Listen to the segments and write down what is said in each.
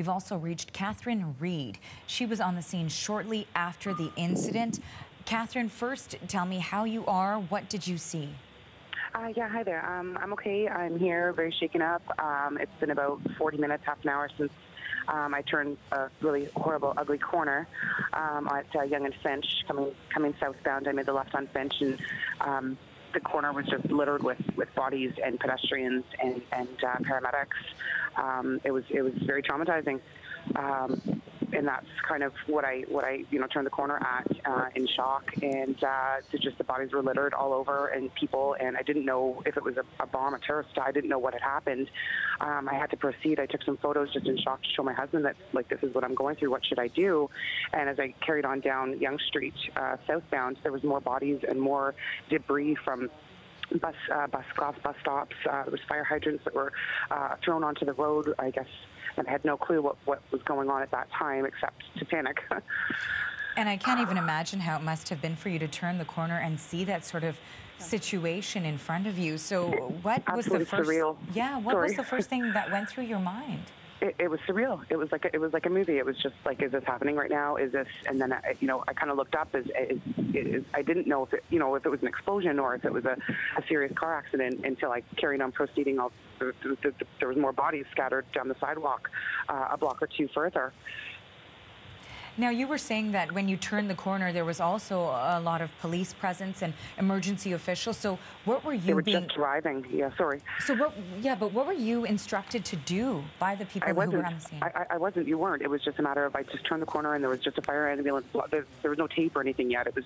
We've also reached Katherine Reid. She was on the scene shortly after the incident. Katherine, first tell me how you are. What did you see? Yeah, hi there. I'm okay. I'm here, very shaken up. It's been about 40 minutes, half an hour since I turned a really horrible, ugly corner at Yonge and Finch, coming southbound. I made the left on Finch, and the corner was just littered with bodies and pedestrians and paramedics. It was very traumatizing. And that's kind of what I turned the corner at in shock, and just the bodies were littered all over, and people, and I didn't know if it was a bomb, a terrorist. I didn't know what had happened. I had to proceed. I took some photos just in shock to show my husband that, like, this is what I'm going through. What should I do? And as I carried on down Yonge Street southbound, there was more bodies and more debris from bus stops. There was fire hydrants that were thrown onto the road, I guess, and I had no clue what was going on at that time except to panic. And I can't even imagine how it must have been for you to turn the corner and see that sort of situation in front of you. So what was the first? Surreal. Yeah, what was the first thing that went through your mind? It was surreal. It was like a movie. It was just like, is this happening right now? Is this? And then I kind of looked up. I didn't know if it was an explosion or if it was a serious car accident until I carried on proceeding. There was more bodies scattered down the sidewalk, a block or two further. Now, you were saying that when you turned the corner, there was also a lot of police presence and emergency officials. So what were you They were just arriving. Yeah, sorry. So but what were you instructed to do by the people who were on the scene? I wasn't. You weren't. It was just a matter of, I just turned the corner and there was just a fire ambulance. There was no tape or anything yet. It was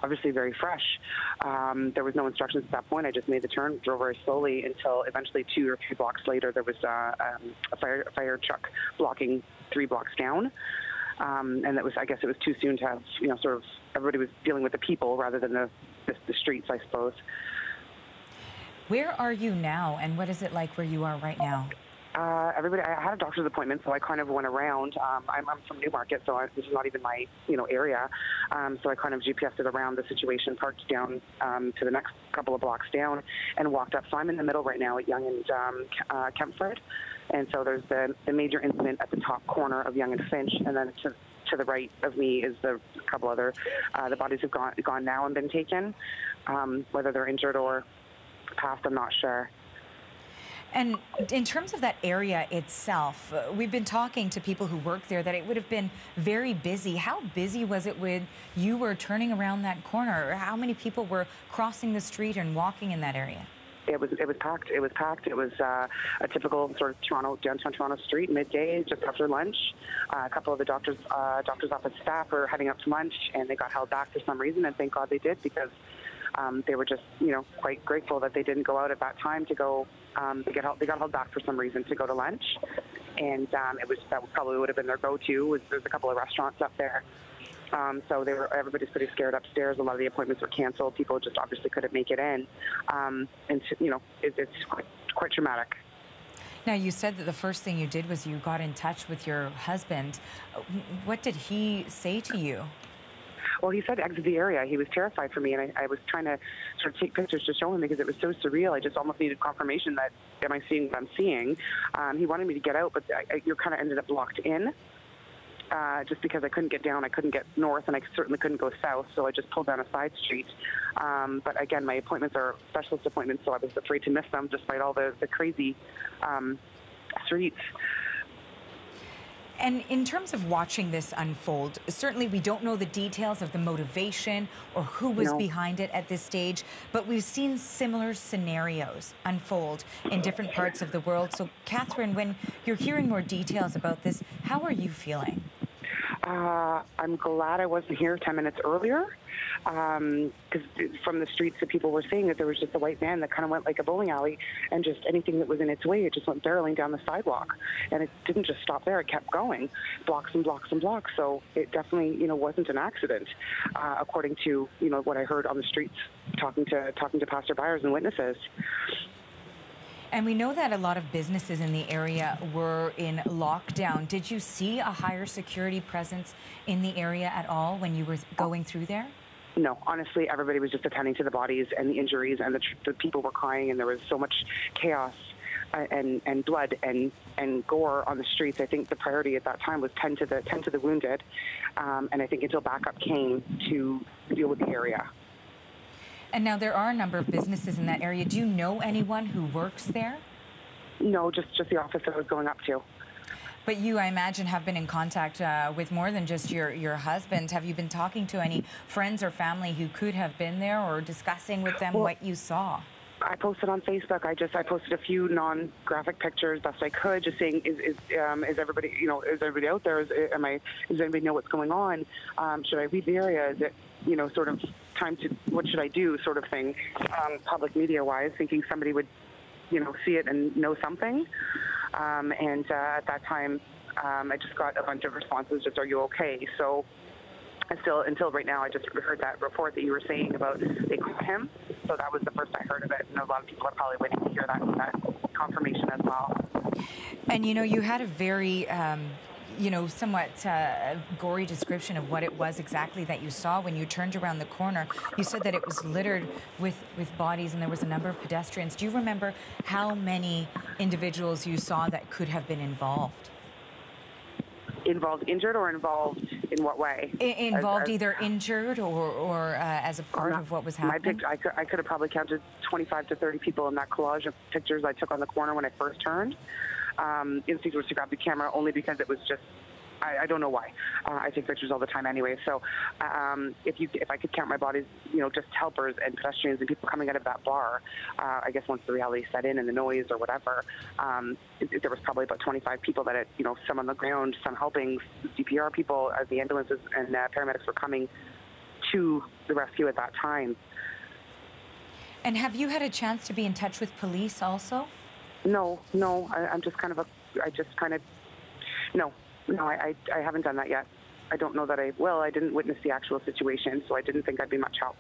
obviously very fresh. There was no instructions at that point. I just made the turn, drove very slowly until eventually 2 or 3 blocks later, there was a fire truck blocking 3 blocks down. And I guess it was too soon to have, sort of, everybody was dealing with the people rather than the streets, I suppose. Where are you now, and what is it like where you are right now? I had a doctor's appointment, so I kind of went around. I'm from Newmarket, so this is not even my, area. So I kind of GPSed it around the situation, parked down to the next couple of blocks down, and walked up. So I'm in the middle right now at Yonge and Kempford. And so there's the major incident at the top corner of Yonge and Finch, and then to the right of me is a couple other. The bodies have gone now and been taken. Whether they're injured or passed, I'm not sure. And in terms of that area itself, we've been talking to people who work there that it would have been very busy. How busy was it when you were turning around that corner? How many people were crossing the street and walking in that area? It was packed. It was packed. It was a typical sort of downtown Toronto street, midday, just after lunch. A couple of the doctor's office staff were heading up to lunch, and they got held back for some reason, and thank God they did, because they were just, quite grateful that they didn't go out at that time to go. They got held back for some reason to go to lunch, and that probably would have been their go-to. There's a couple of restaurants up there. So everybody's pretty scared upstairs. A lot of the appointments were canceled. People just obviously couldn't make it in. It's quite traumatic. Now, you said that the first thing you did was you got in touch with your husband. What did he say to you? Well, he said exit the area. He was terrified for me, and I was trying to sort of take pictures to show him because it was so surreal. I just almost needed confirmation that, am I seeing what I'm seeing? He wanted me to get out, but you kind of ended up locked in. Just because I couldn't get down, I couldn't get north, and I certainly couldn't go south, so I just pulled down a side street. But again, my appointments are specialist appointments, so I was afraid to miss them despite all the crazy streets. And in terms of watching this unfold, certainly we don't know the details of the motivation or who was behind it at this stage, but we've seen similar scenarios unfold in different parts of the world. So, Katherine, when you're hearing more details about this, how are you feeling? I'm glad I wasn't here 10 minutes earlier, because from the streets that people were saying that there was just a white van that kind of went like a bowling alley, and just anything that was in its way, it just went barreling down the sidewalk. And it didn't just stop there, it kept going, blocks and blocks and blocks. So it definitely, wasn't an accident, according to, what I heard on the streets, talking to passerbyers and witnesses. And we know that a lot of businesses in the area were in lockdown. Did you see a higher security presence in the area at all when you were going through there? No, honestly, everybody was just attending to the bodies and the injuries, and the people were crying, and there was so much chaos and blood and gore on the streets. I think the priority at that time was tend to the wounded, and I think until backup came to deal with the area. And now there are a number of businesses in that area. Do you know anyone who works there? No, just the office that I was going up to. But you, I imagine, have been in contact with more than just your husband. Have you been talking to any friends or family who could have been there, or discussing with them what you saw? I posted on Facebook. I posted a few non-graphic pictures best I could, just saying, is everybody, is everybody out there? Does anybody know what's going on? Should I leave the area? Is it, sort of time to, what should I do, sort of thing, public media-wise, thinking somebody would, see it and know something. And at that time, I just got a bunch of responses, just, are you okay? So until right now, I just heard that report that you were saying about they caught him. So that was the first I heard of it. And a lot of people are probably waiting to hear that confirmation as well. And, you had a very, somewhat gory description of what it was exactly that you saw when you turned around the corner. You said that it was littered with bodies and there was a number of pedestrians. Do you remember how many individuals you saw that could have been involved? Involved injured, or involved in what way? Involved either injured or as a part of what was happening? I could have probably counted 25 to 30 people in that collage of pictures I took on the corner when I first turned. Instinct was to grab the camera only because it was just, I don't know why. I take pictures all the time anyway. So if I could count my bodies, just helpers and pedestrians and people coming out of that bar, I guess once the reality set in and the noise or whatever, there was probably about 25 people that had, some on the ground, some helping, CPR people, the ambulances and paramedics were coming to the rescue at that time. And have you had a chance to be in touch with police also? No, I'm just kind of no, I haven't done that yet. I don't know that I will. I didn't witness the actual situation, so I didn't think I'd be much help.